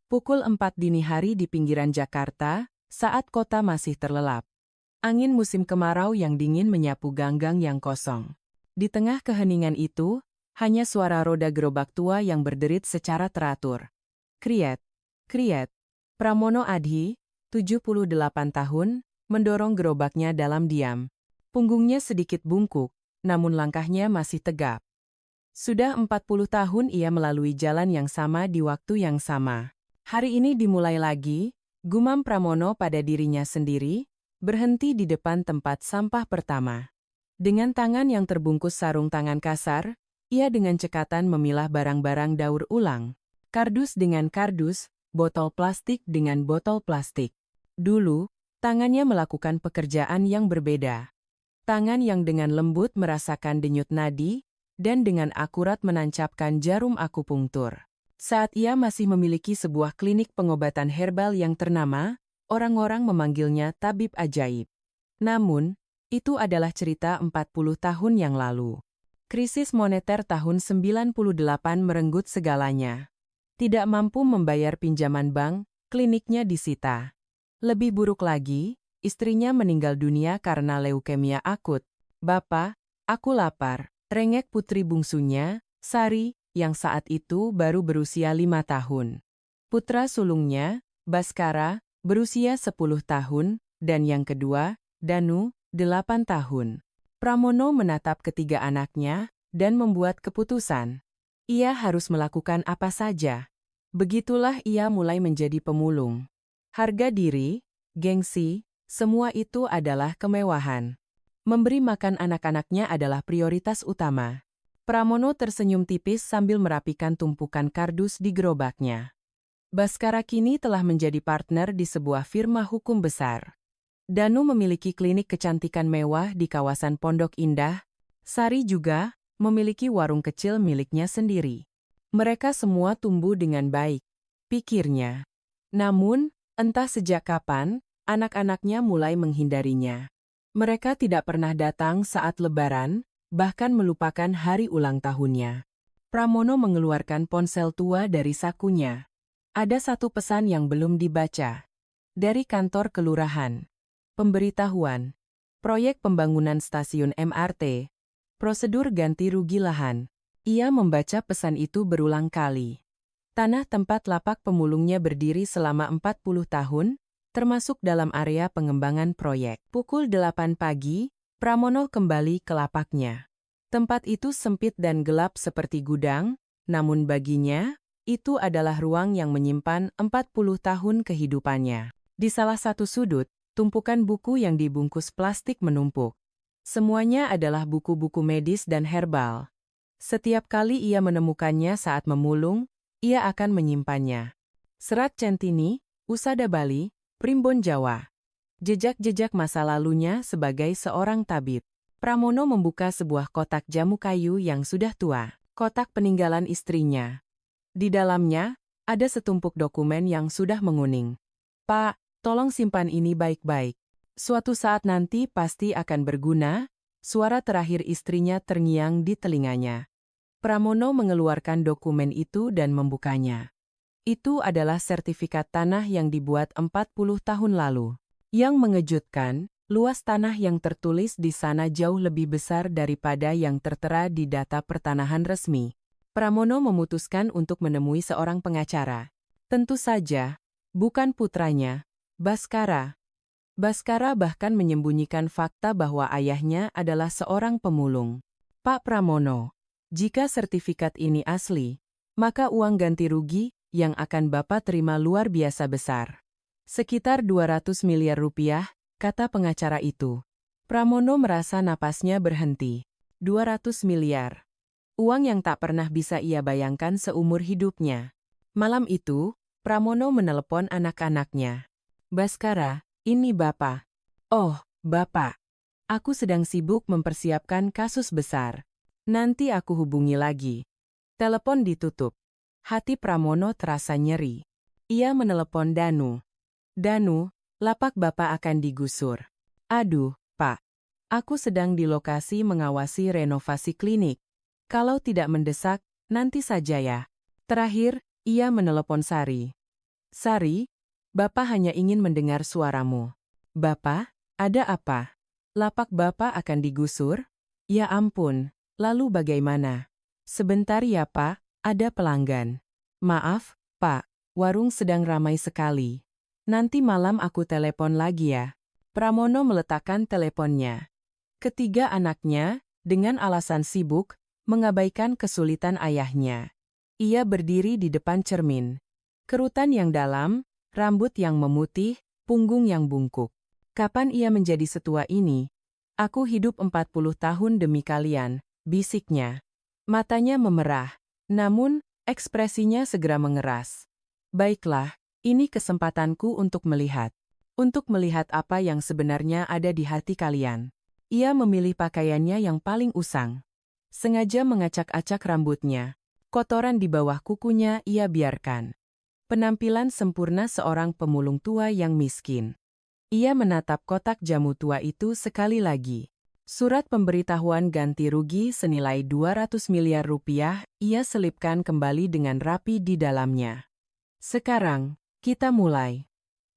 Pukul 4 dini hari di pinggiran Jakarta, saat kota masih terlelap. Angin musim kemarau yang dingin menyapu ganggang yang kosong. Di tengah keheningan itu, hanya suara roda gerobak tua yang berderit secara teratur. Kriet, kriet. Pramono Adhi, 78 tahun, mendorong gerobaknya dalam diam. Punggungnya sedikit bungkuk, namun langkahnya masih tegap. Sudah 40 tahun ia melalui jalan yang sama di waktu yang sama. Hari ini dimulai lagi, gumam Pramono pada dirinya sendiri, berhenti di depan tempat sampah pertama. Dengan tangan yang terbungkus sarung tangan kasar, ia dengan cekatan memilah barang-barang daur ulang. Kardus dengan kardus, botol plastik dengan botol plastik. Dulu, tangannya melakukan pekerjaan yang berbeda. Tangan yang dengan lembut merasakan denyut nadi, dan dengan akurat menancapkan jarum akupunktur. Saat ia masih memiliki sebuah klinik pengobatan herbal yang ternama, orang-orang memanggilnya tabib ajaib. Namun, itu adalah cerita 40 tahun yang lalu. Krisis moneter tahun 98 merenggut segalanya. Tidak mampu membayar pinjaman bank, kliniknya disita. Lebih buruk lagi, istrinya meninggal dunia karena leukemia akut. "Bapak, aku lapar," rengek putri bungsunya, Sari, yang saat itu baru berusia 5 tahun. Putra sulungnya, Baskara, berusia 10 tahun, dan yang kedua, Danu, 8 tahun. Pramono menatap ketiga anaknya, dan membuat keputusan. Ia harus melakukan apa saja. Begitulah ia mulai menjadi pemulung. Harga diri, gengsi, semua itu adalah kemewahan. Memberi makan anak-anaknya adalah prioritas utama. Pramono tersenyum tipis sambil merapikan tumpukan kardus di gerobaknya. Baskara kini telah menjadi partner di sebuah firma hukum besar. Danu memiliki klinik kecantikan mewah di kawasan Pondok Indah. Sari juga memiliki warung kecil miliknya sendiri. Mereka semua tumbuh dengan baik, pikirnya. Namun, entah sejak kapan, anak-anaknya mulai menghindarinya. Mereka tidak pernah datang saat Lebaran, bahkan melupakan hari ulang tahunnya. Pramono mengeluarkan ponsel tua dari sakunya. Ada satu pesan yang belum dibaca. Dari kantor kelurahan. Pemberitahuan. Proyek pembangunan stasiun MRT. Prosedur ganti rugi lahan. Ia membaca pesan itu berulang kali. Tanah tempat lapak pemulungnya berdiri selama 40 tahun, termasuk dalam area pengembangan proyek. Pukul 8 pagi, Pramono kembali ke lapaknya. Tempat itu sempit dan gelap seperti gudang, namun baginya, itu adalah ruang yang menyimpan 40 tahun kehidupannya. Di salah satu sudut, tumpukan buku yang dibungkus plastik menumpuk. Semuanya adalah buku-buku medis dan herbal. Setiap kali ia menemukannya saat memulung, ia akan menyimpannya. Serat Centini, Usada Bali, Primbon Jawa. Jejak-jejak masa lalunya sebagai seorang tabib. Pramono membuka sebuah kotak jamu kayu yang sudah tua. Kotak peninggalan istrinya. Di dalamnya, ada setumpuk dokumen yang sudah menguning. "Pak, tolong simpan ini baik-baik. Suatu saat nanti pasti akan berguna," suara terakhir istrinya terngiang di telinganya. Pramono mengeluarkan dokumen itu dan membukanya. Itu adalah sertifikat tanah yang dibuat 40 tahun lalu. Yang mengejutkan, luas tanah yang tertulis di sana jauh lebih besar daripada yang tertera di data pertanahan resmi. Pramono memutuskan untuk menemui seorang pengacara. Tentu saja, bukan putranya, Baskara. Baskara bahkan menyembunyikan fakta bahwa ayahnya adalah seorang pemulung. "Pak Pramono, jika sertifikat ini asli, maka uang ganti rugi yang akan Bapak terima luar biasa besar. Sekitar 200 miliar rupiah, kata pengacara itu. Pramono merasa napasnya berhenti. 200 miliar. Uang yang tak pernah bisa ia bayangkan seumur hidupnya. Malam itu, Pramono menelepon anak-anaknya. "Baskara, ini Bapak." "Oh, Bapak. Aku sedang sibuk mempersiapkan kasus besar. Nanti aku hubungi lagi." Telepon ditutup. Hati Pramono terasa nyeri. Ia menelepon Danu. "Danu, lapak Bapak akan digusur." "Aduh, Pak. Aku sedang di lokasi mengawasi renovasi klinik. Kalau tidak mendesak, nanti saja ya." Terakhir, ia menelepon Sari. Sari, Bapak hanya ingin mendengar suaramu. Bapak, ada apa? Lapak Bapak akan digusur? Ya ampun, lalu bagaimana? Sebentar ya Pak, ada pelanggan. Maaf, Pak, warung sedang ramai sekali. Nanti malam aku telepon lagi ya. Pramono meletakkan teleponnya. Ketiga anaknya, dengan alasan sibuk, mengabaikan kesulitan ayahnya. Ia berdiri di depan cermin. Kerutan yang dalam, rambut yang memutih, punggung yang bungkuk. Kapan ia menjadi setua ini? Aku hidup 40 tahun demi kalian, bisiknya. Matanya memerah, namun ekspresinya segera mengeras. Baiklah, ini kesempatanku untuk melihat. Untuk melihat apa yang sebenarnya ada di hati kalian. Ia memilih pakaiannya yang paling usang. Sengaja mengacak-acak rambutnya. Kotoran di bawah kukunya ia biarkan. Penampilan sempurna seorang pemulung tua yang miskin. Ia menatap kotak jamu tua itu sekali lagi. Surat pemberitahuan ganti rugi senilai 200 miliar rupiah ia selipkan kembali dengan rapi di dalamnya. Sekarang, kita mulai.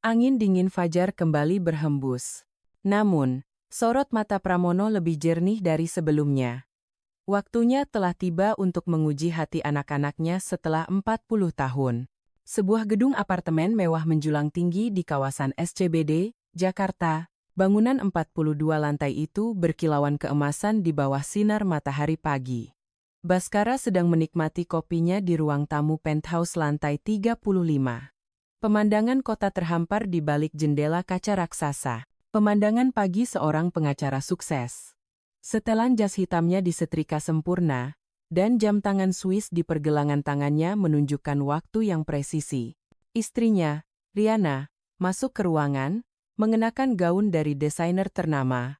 Angin dingin fajar kembali berhembus. Namun, sorot mata Pramono lebih jernih dari sebelumnya. Waktunya telah tiba untuk menguji hati anak-anaknya setelah 40 tahun. Sebuah gedung apartemen mewah menjulang tinggi di kawasan SCBD, Jakarta. Bangunan 42 lantai itu berkilauan keemasan di bawah sinar matahari pagi. Baskara sedang menikmati kopinya di ruang tamu penthouse lantai 35. Pemandangan kota terhampar di balik jendela kaca raksasa. Pemandangan pagi seorang pengacara sukses. Setelan jas hitamnya disetrika sempurna, dan jam tangan Swiss di pergelangan tangannya menunjukkan waktu yang presisi. Istrinya, Riana, masuk ke ruangan, mengenakan gaun dari desainer ternama.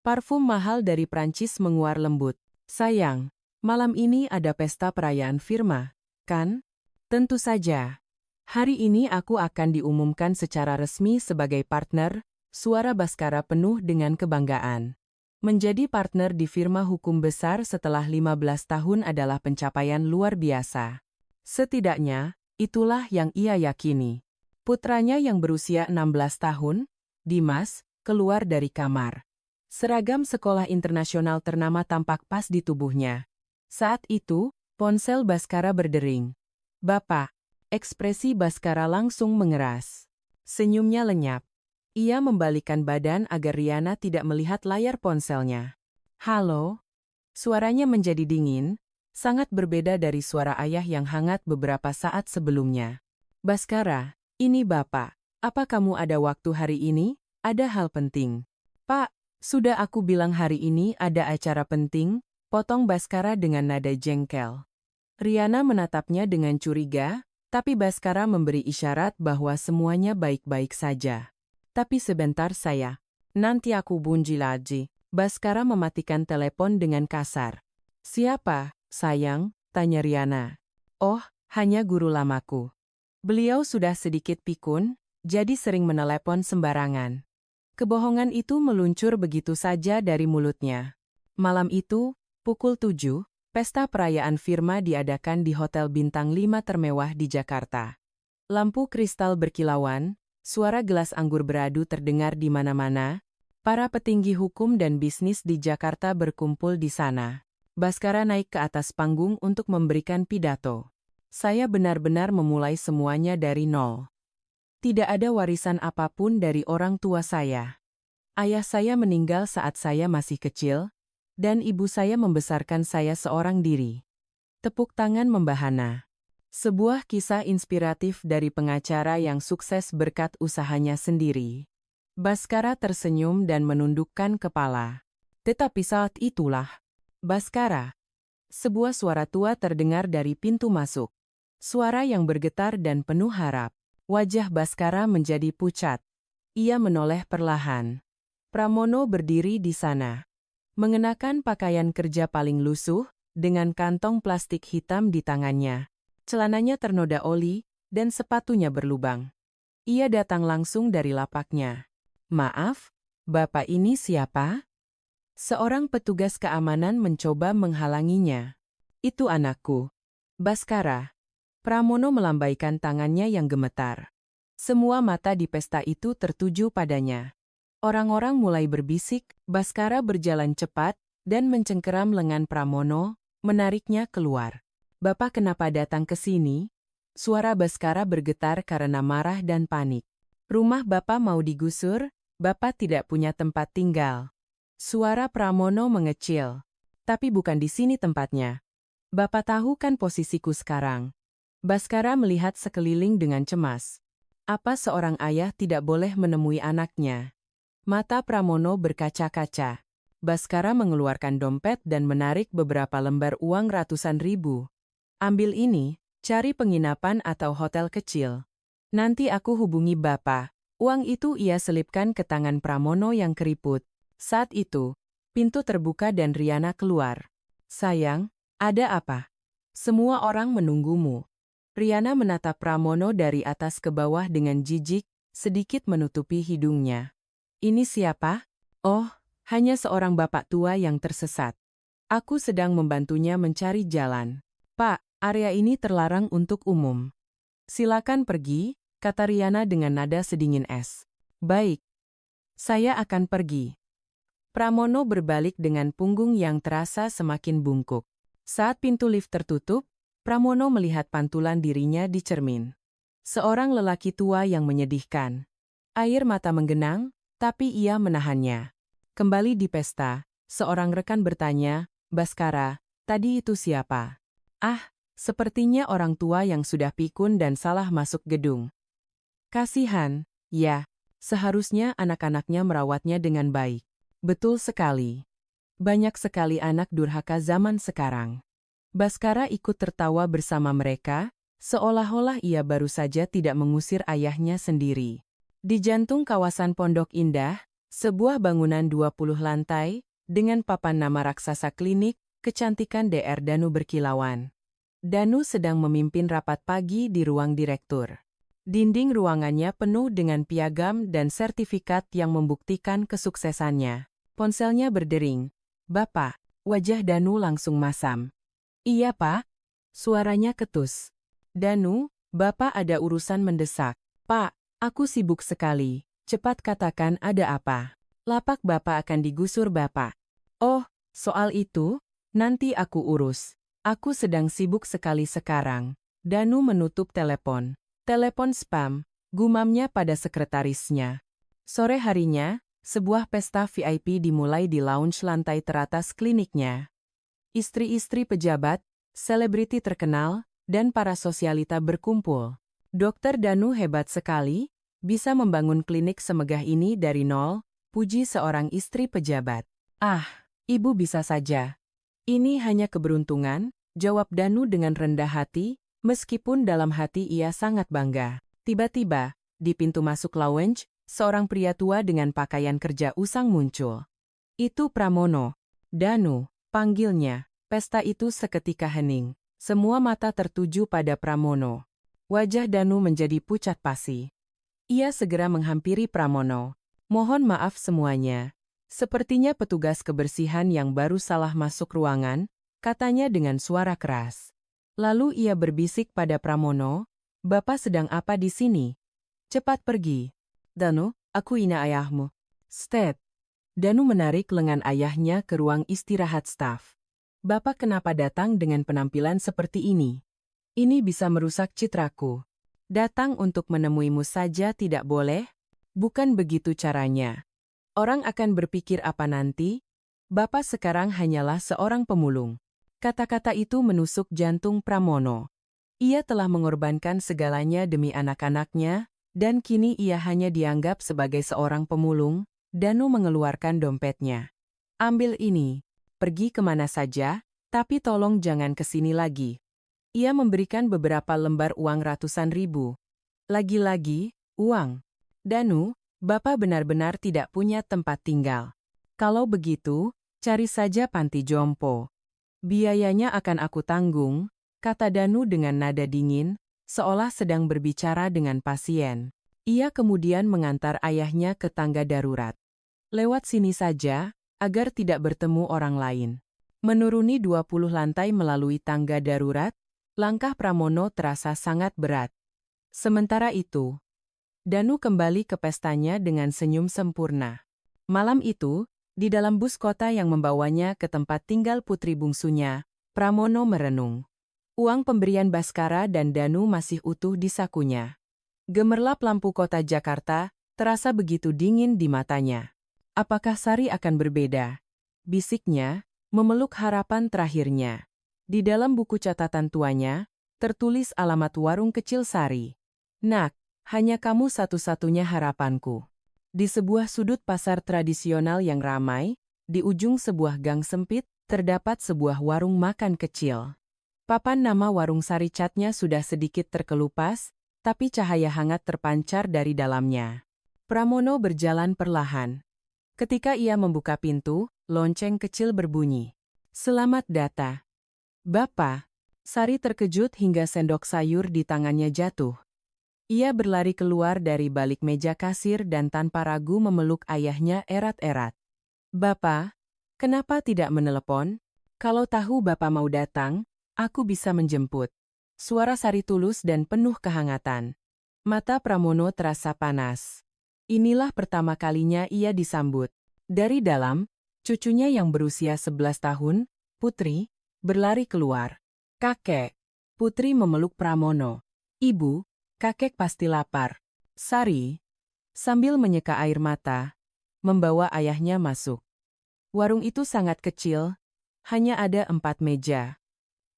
Parfum mahal dari Prancis menguar lembut. Sayang, malam ini ada pesta perayaan firma, kan? Tentu saja. Hari ini aku akan diumumkan secara resmi sebagai partner, suara Baskara penuh dengan kebanggaan. Menjadi partner di firma hukum besar setelah 15 tahun adalah pencapaian luar biasa. Setidaknya, itulah yang ia yakini. Putranya yang berusia 16 tahun, Dimas, keluar dari kamar. Seragam sekolah internasional ternama tampak pas di tubuhnya. Saat itu, ponsel Baskara berdering. Bapak. Ekspresi Baskara langsung mengeras. Senyumnya lenyap. Ia membalikkan badan agar Riana tidak melihat layar ponselnya. Halo? Suaranya menjadi dingin, sangat berbeda dari suara ayah yang hangat beberapa saat sebelumnya. Baskara, ini Bapak. Apa kamu ada waktu hari ini? Ada hal penting. Pak, sudah aku bilang hari ini ada acara penting, potong Baskara dengan nada jengkel. Riana menatapnya dengan curiga, tapi Baskara memberi isyarat bahwa semuanya baik-baik saja. Tapi sebentar saya. Nanti aku bunyi lagi. Baskara mematikan telepon dengan kasar. Siapa, sayang? Tanya Riana. Oh, hanya guru lamaku. Beliau sudah sedikit pikun, jadi sering menelepon sembarangan. Kebohongan itu meluncur begitu saja dari mulutnya. Malam itu, pukul 7, pesta perayaan firma diadakan di Hotel Bintang 5 termewah di Jakarta. Lampu kristal berkilauan, suara gelas anggur beradu terdengar di mana-mana. Para petinggi hukum dan bisnis di Jakarta berkumpul di sana. Baskara naik ke atas panggung untuk memberikan pidato. Saya benar-benar memulai semuanya dari nol. Tidak ada warisan apapun dari orang tua saya. Ayah saya meninggal saat saya masih kecil, dan ibu saya membesarkan saya seorang diri. Tepuk tangan membahana. Sebuah kisah inspiratif dari pengacara yang sukses berkat usahanya sendiri. Baskara tersenyum dan menundukkan kepala. Tetapi saat itulah, Baskara. Sebuah suara tua terdengar dari pintu masuk. Suara yang bergetar dan penuh harap. Wajah Baskara menjadi pucat. Ia menoleh perlahan. Pramono berdiri di sana. Mengenakan pakaian kerja paling lusuh, dengan kantong plastik hitam di tangannya. Celananya ternoda oli, dan sepatunya berlubang. Ia datang langsung dari lapaknya. Maaf, Bapak ini siapa? Seorang petugas keamanan mencoba menghalanginya. Itu anakku. Baskara. Pramono melambaikan tangannya yang gemetar. Semua mata di pesta itu tertuju padanya. Orang-orang mulai berbisik, Baskara berjalan cepat, dan mencengkeram lengan Pramono, menariknya keluar. "Bapak kenapa datang ke sini?" Suara Baskara bergetar karena marah dan panik. "Rumah Bapak mau digusur, Bapak tidak punya tempat tinggal." Suara Pramono mengecil. "Tapi bukan di sini tempatnya. Bapak tahu kan posisiku sekarang." Baskara melihat sekeliling dengan cemas. Apa seorang ayah tidak boleh menemui anaknya? Mata Pramono berkaca-kaca. Baskara mengeluarkan dompet dan menarik beberapa lembar uang ratusan ribu. "Ambil ini, cari penginapan atau hotel kecil. Nanti aku hubungi Bapak." Uang itu ia selipkan ke tangan Pramono yang keriput. Saat itu, pintu terbuka dan Riana keluar. "Sayang, ada apa? Semua orang menunggumu." Riana menatap Pramono dari atas ke bawah dengan jijik, sedikit menutupi hidungnya. "Ini siapa?" "Oh, hanya seorang bapak tua yang tersesat. Aku sedang membantunya mencari jalan." "Pak, area ini terlarang untuk umum. Silakan pergi," kata Riana dengan nada sedingin es. "Baik, saya akan pergi." Pramono berbalik dengan punggung yang terasa semakin bungkuk. Saat pintu lift tertutup, Pramono melihat pantulan dirinya di cermin. Seorang lelaki tua yang menyedihkan. Air mata menggenang, tapi ia menahannya. Kembali di pesta, seorang rekan bertanya, "Baskara, tadi itu siapa?" "Ah, sepertinya orang tua yang sudah pikun dan salah masuk gedung. Kasihan, ya, seharusnya anak-anaknya merawatnya dengan baik." "Betul sekali. Banyak sekali anak durhaka zaman sekarang." Baskara ikut tertawa bersama mereka, seolah-olah ia baru saja tidak mengusir ayahnya sendiri. Di jantung kawasan Pondok Indah, sebuah bangunan 20 lantai, dengan papan nama raksasa klinik, kecantikan DR Danu berkilauan. Danu sedang memimpin rapat pagi di ruang direktur. Dinding ruangannya penuh dengan piagam dan sertifikat yang membuktikan kesuksesannya. Ponselnya berdering. "Bapak." Wajah Danu langsung masam. "Iya, Pak." Suaranya ketus. "Danu, Bapak ada urusan mendesak." "Pak, aku sibuk sekali. Cepat katakan ada apa." "Lapak Bapak akan digusur, Bapak." "Oh, soal itu, nanti aku urus. Aku sedang sibuk sekali sekarang." Danu menutup telepon. "Telepon spam," gumamnya pada sekretarisnya. Sore harinya, sebuah pesta VIP dimulai di lounge lantai teratas kliniknya. Istri-istri pejabat, selebriti terkenal, dan para sosialita berkumpul. "Dokter Danu hebat sekali, bisa membangun klinik semegah ini dari nol," puji seorang istri pejabat. "Ah, Ibu bisa saja. Ini hanya keberuntungan," jawab Danu dengan rendah hati, meskipun dalam hati ia sangat bangga. Tiba-tiba, di pintu masuk lounge, seorang pria tua dengan pakaian kerja usang muncul. "Itu Pramono." "Danu," panggilnya. Pesta itu seketika hening. Semua mata tertuju pada Pramono. Wajah Danu menjadi pucat pasi. Ia segera menghampiri Pramono. "Mohon maaf semuanya. Sepertinya petugas kebersihan yang baru salah masuk ruangan," katanya dengan suara keras. Lalu ia berbisik pada Pramono, "Bapak sedang apa di sini? Cepat pergi." "Danu, aku ini ayahmu." "Stet." Danu menarik lengan ayahnya ke ruang istirahat staf. "Bapak kenapa datang dengan penampilan seperti ini? Ini bisa merusak citraku. Datang untuk menemuimu saja tidak boleh? Bukan begitu caranya. Orang akan berpikir apa nanti? Bapak sekarang hanyalah seorang pemulung." Kata-kata itu menusuk jantung Pramono. Ia telah mengorbankan segalanya demi anak-anaknya, dan kini ia hanya dianggap sebagai seorang pemulung. Danu mengeluarkan dompetnya. "Ambil ini. Pergi kemana saja, tapi tolong jangan ke sini lagi." Ia memberikan beberapa lembar uang ratusan ribu. Lagi-lagi, uang. "Danu, Bapak benar-benar tidak punya tempat tinggal. Kalau begitu, cari saja panti jompo. Biayanya akan aku tanggung," kata Danu dengan nada dingin, seolah sedang berbicara dengan pasien. Ia kemudian mengantar ayahnya ke tangga darurat. "Lewat sini saja, agar tidak bertemu orang lain." Menuruni 20 lantai melalui tangga darurat, langkah Pramono terasa sangat berat. Sementara itu, Danu kembali ke pestanya dengan senyum sempurna. Malam itu, di dalam bus kota yang membawanya ke tempat tinggal putri bungsunya, Pramono merenung. Uang pemberian Baskara dan Danu masih utuh di sakunya. Gemerlap lampu kota Jakarta terasa begitu dingin di matanya. Apakah Sari akan berbeda? Bisiknya, memeluk harapan terakhirnya. Di dalam buku catatan tuanya, tertulis alamat warung kecil Sari. Nak, hanya kamu satu-satunya harapanku. Di sebuah sudut pasar tradisional yang ramai, di ujung sebuah gang sempit, terdapat sebuah warung makan kecil. Papan nama warung Sari catnya sudah sedikit terkelupas, tapi cahaya hangat terpancar dari dalamnya. Pramono berjalan perlahan. Ketika ia membuka pintu, lonceng kecil berbunyi. Selamat datang. Bapak. Sari terkejut hingga sendok sayur di tangannya jatuh. Ia berlari keluar dari balik meja kasir dan tanpa ragu memeluk ayahnya erat-erat. Bapak, kenapa tidak menelepon? Kalau tahu Bapak mau datang, aku bisa menjemput. Suara Sari tulus dan penuh kehangatan. Mata Pramono terasa panas. Inilah pertama kalinya ia disambut. Dari dalam, cucunya yang berusia 11 tahun, Putri, berlari keluar. Kakek. Putri memeluk Pramono. Ibu, kakek pasti lapar. Sari, sambil menyeka air mata, membawa ayahnya masuk. Warung itu sangat kecil, hanya ada 4 meja.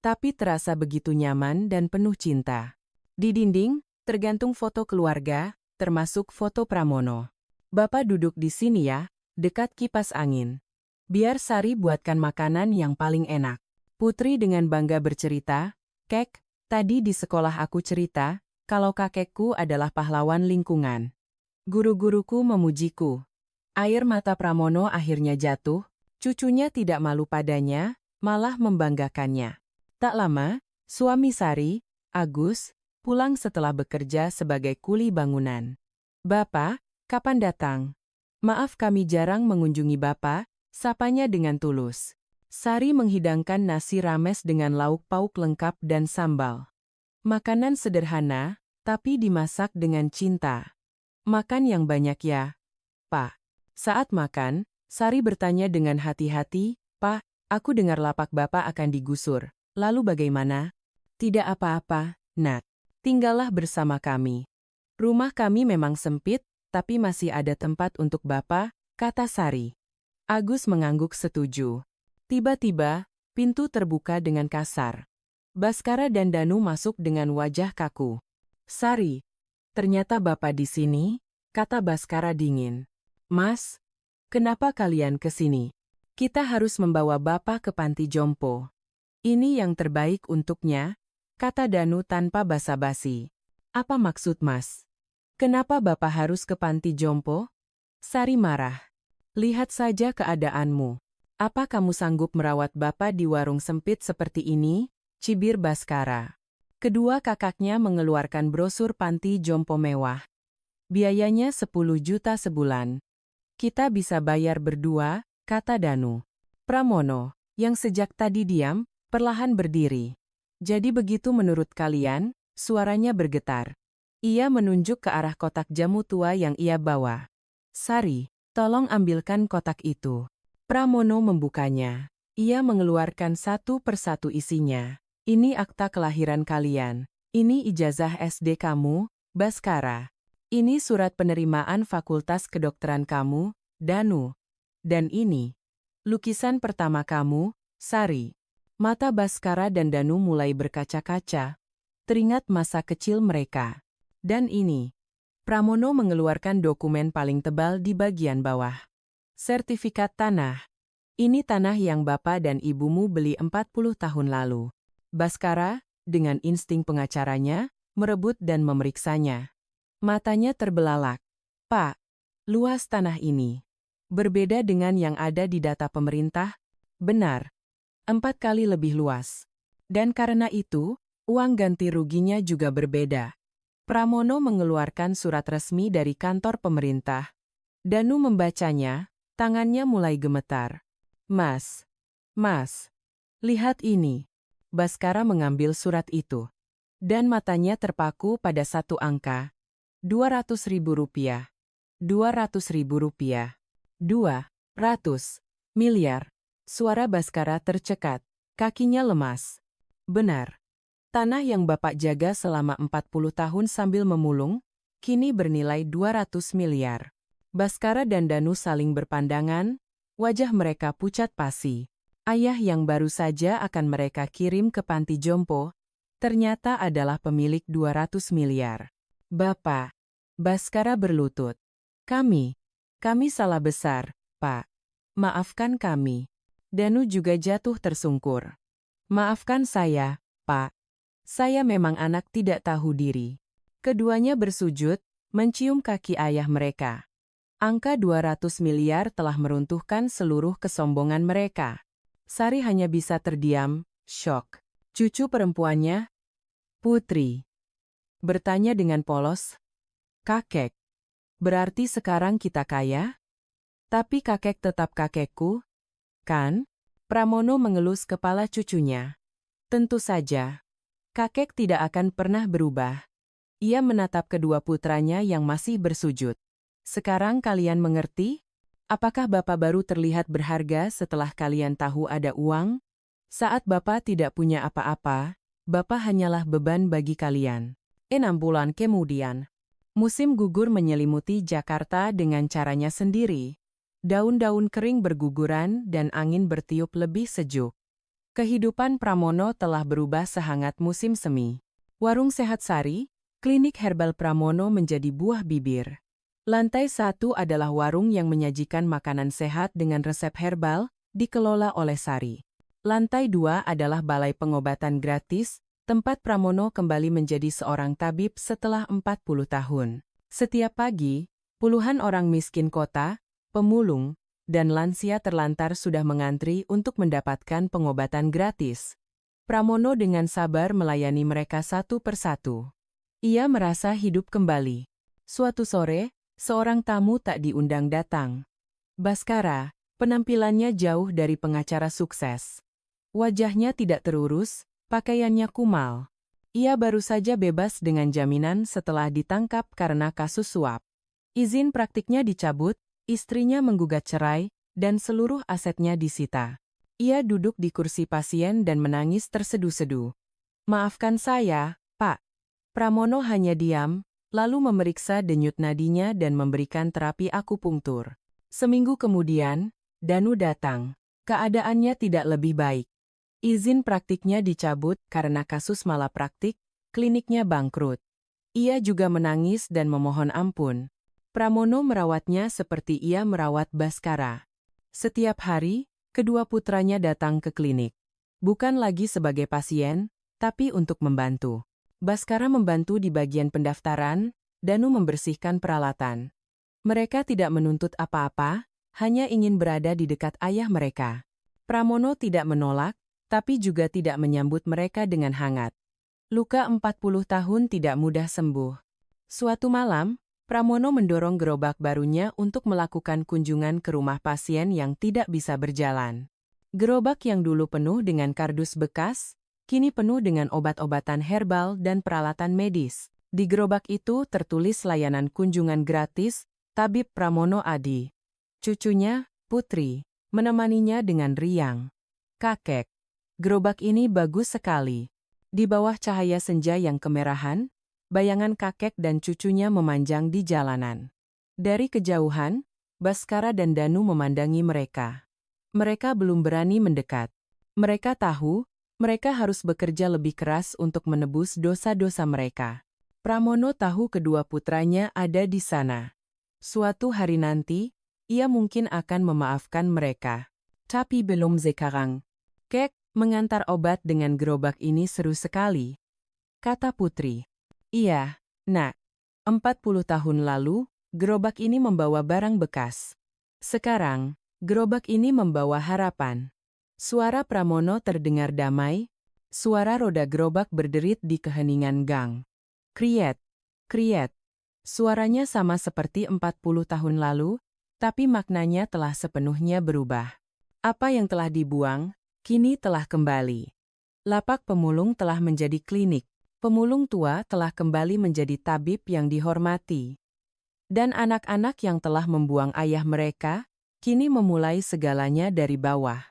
Tapi terasa begitu nyaman dan penuh cinta. Di dinding, tergantung foto keluarga, termasuk foto Pramono. Bapak duduk di sini ya, dekat kipas angin. Biar Sari buatkan makanan yang paling enak. Putri dengan bangga bercerita, Kek, tadi di sekolah aku cerita, kalau kakekku adalah pahlawan lingkungan. Guru-guruku memujiku. Air mata Pramono akhirnya jatuh, cucunya tidak malu padanya, malah membanggakannya. Tak lama, suami Sari, Agus, pulang setelah bekerja sebagai kuli bangunan. Bapak, kapan datang? Maaf kami jarang mengunjungi Bapak, sapanya dengan tulus. Sari menghidangkan nasi rames dengan lauk pauk lengkap dan sambal. Makanan sederhana, tapi dimasak dengan cinta. Makan yang banyak ya, Pak. Saat makan, Sari bertanya dengan hati-hati, Pak, aku dengar lapak Bapak akan digusur. Lalu bagaimana? Tidak apa-apa, Nak. Tinggallah bersama kami. Rumah kami memang sempit, tapi masih ada tempat untuk Bapak, kata Sari. Agus mengangguk setuju. Tiba-tiba, pintu terbuka dengan kasar. Baskara dan Danu masuk dengan wajah kaku. Sari, ternyata Bapak di sini, kata Baskara dingin. Mas, kenapa kalian ke sini? Kita harus membawa Bapak ke panti jompo. Ini yang terbaik untuknya, kata Danu tanpa basa-basi. Apa maksud Mas? Kenapa Bapak harus ke panti jompo? Sari marah. Lihat saja keadaanmu. Apa kamu sanggup merawat Bapak di warung sempit seperti ini? Cibir Baskara. Kedua kakaknya mengeluarkan brosur panti jompo mewah. Biayanya 10 juta sebulan. Kita bisa bayar berdua, kata Danu. Pramono, yang sejak tadi diam, perlahan berdiri. Jadi begitu menurut kalian? Suaranya bergetar. Ia menunjuk ke arah kotak jamu tua yang ia bawa. Sari, tolong ambilkan kotak itu. Pramono membukanya. Ia mengeluarkan satu persatu isinya. Ini akta kelahiran kalian. Ini ijazah SD kamu, Baskara. Ini surat penerimaan fakultas kedokteran kamu, Danu. Dan ini, lukisan pertama kamu, Sari. Mata Baskara dan Danu mulai berkaca-kaca. Teringat masa kecil mereka. Dan ini, Pramono mengeluarkan dokumen paling tebal di bagian bawah. Sertifikat tanah. Ini tanah yang Bapak dan Ibumu beli 40 tahun lalu. Baskara, dengan insting pengacaranya, merebut dan memeriksanya. Matanya terbelalak. Pak, luas tanah ini. Berbeda dengan yang ada di data pemerintah? Benar. 4 kali lebih luas. Dan karena itu, uang ganti ruginya juga berbeda. Pramono mengeluarkan surat resmi dari kantor pemerintah. Danu membacanya, tangannya mulai gemetar. Mas, lihat ini. Baskara mengambil surat itu. Dan matanya terpaku pada satu angka. 200.000 rupiah. 200.000 rupiah. 200 miliar. Suara Baskara tercekat. Kakinya lemas. Benar. Tanah yang Bapak jaga selama 40 tahun sambil memulung, kini bernilai 200 miliar. Baskara dan Danu saling berpandangan, wajah mereka pucat pasi. Ayah yang baru saja akan mereka kirim ke panti jompo, ternyata adalah pemilik 200 miliar. Bapak. Baskara berlutut. Kami salah besar, Pak. Maafkan kami. Danu juga jatuh tersungkur. Maafkan saya, Pak. Saya memang anak tidak tahu diri. Keduanya bersujud, mencium kaki ayah mereka. Angka 200 miliar telah meruntuhkan seluruh kesombongan mereka. Sari hanya bisa terdiam, syok. Cucu perempuannya, Putri, bertanya dengan polos, "Kakek, berarti sekarang kita kaya?" "Tapi kakek tetap kakekku, kan?" Pramono mengelus kepala cucunya. "Tentu saja. Kakek tidak akan pernah berubah." Ia menatap kedua putranya yang masih bersujud. "Sekarang kalian mengerti? Apakah Bapak baru terlihat berharga setelah kalian tahu ada uang? Saat Bapak tidak punya apa-apa, Bapak hanyalah beban bagi kalian." 6 bulan kemudian, musim gugur menyelimuti Jakarta dengan caranya sendiri. Daun-daun kering berguguran dan angin bertiup lebih sejuk. Kehidupan Pramono telah berubah sehangat musim semi. Warung Sehat Sari, klinik herbal Pramono menjadi buah bibir. Lantai 1 adalah warung yang menyajikan makanan sehat dengan resep herbal, dikelola oleh Sari. Lantai 2 adalah balai pengobatan gratis, tempat Pramono kembali menjadi seorang tabib setelah 40 tahun. Setiap pagi, puluhan orang miskin kota, pemulung, dan lansia terlantar sudah mengantri untuk mendapatkan pengobatan gratis. Pramono dengan sabar melayani mereka satu persatu. Ia merasa hidup kembali. Suatu sore, seorang tamu tak diundang datang. Baskara, penampilannya jauh dari pengacara sukses. Wajahnya tidak terurus, pakaiannya kumal. Ia baru saja bebas dengan jaminan setelah ditangkap karena kasus suap. Izin praktiknya dicabut, istrinya menggugat cerai, dan seluruh asetnya disita. Ia duduk di kursi pasien dan menangis terseduh-seduh. "Maafkan saya, Pak." Pramono hanya diam, lalu memeriksa denyut nadinya dan memberikan terapi akupunktur. Seminggu kemudian, Danu datang. Keadaannya tidak lebih baik. Izin praktiknya dicabut karena kasus malapraktik, kliniknya bangkrut. Ia juga menangis dan memohon ampun. Pramono merawatnya seperti ia merawat Baskara. Setiap hari, kedua putranya datang ke klinik. Bukan lagi sebagai pasien, tapi untuk membantu. Baskara membantu di bagian pendaftaran, Danu membersihkan peralatan. Mereka tidak menuntut apa-apa, hanya ingin berada di dekat ayah mereka. Pramono tidak menolak, tapi juga tidak menyambut mereka dengan hangat. Luka 40 tahun tidak mudah sembuh. Suatu malam, Pramono mendorong gerobak barunya untuk melakukan kunjungan ke rumah pasien yang tidak bisa berjalan. Gerobak yang dulu penuh dengan kardus bekas, kini penuh dengan obat-obatan herbal dan peralatan medis. Di gerobak itu tertulis layanan kunjungan gratis, Tabib Pramono Adi. Cucunya, Putri, menemaninya dengan riang. "Kakek, gerobak ini bagus sekali." Di bawah cahaya senja yang kemerahan, bayangan kakek dan cucunya memanjang di jalanan. Dari kejauhan, Baskara dan Danu memandangi mereka. Mereka belum berani mendekat. Mereka tahu, mereka harus bekerja lebih keras untuk menebus dosa-dosa mereka. Pramono tahu kedua putranya ada di sana. Suatu hari nanti, ia mungkin akan memaafkan mereka. Tapi belum sekarang. "Kek, mengantar obat dengan gerobak ini seru sekali," kata Putri. "Iya, Nak. 40 tahun lalu, gerobak ini membawa barang bekas. Sekarang, gerobak ini membawa harapan." Suara Pramono terdengar damai, suara roda gerobak berderit di keheningan gang. Kriet, kriet. Suaranya sama seperti 40 tahun lalu, tapi maknanya telah sepenuhnya berubah. Apa yang telah dibuang, kini telah kembali. Lapak pemulung telah menjadi klinik. Pemulung tua telah kembali menjadi tabib yang dihormati. Dan anak-anak yang telah membuang ayah mereka, kini memulai segalanya dari bawah.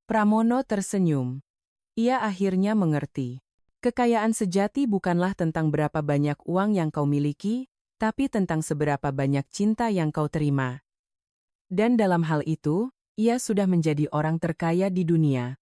Pramono tersenyum. Ia akhirnya mengerti. Kekayaan sejati bukanlah tentang berapa banyak uang yang kau miliki, tapi tentang seberapa banyak cinta yang kau terima. Dan dalam hal itu, ia sudah menjadi orang terkaya di dunia.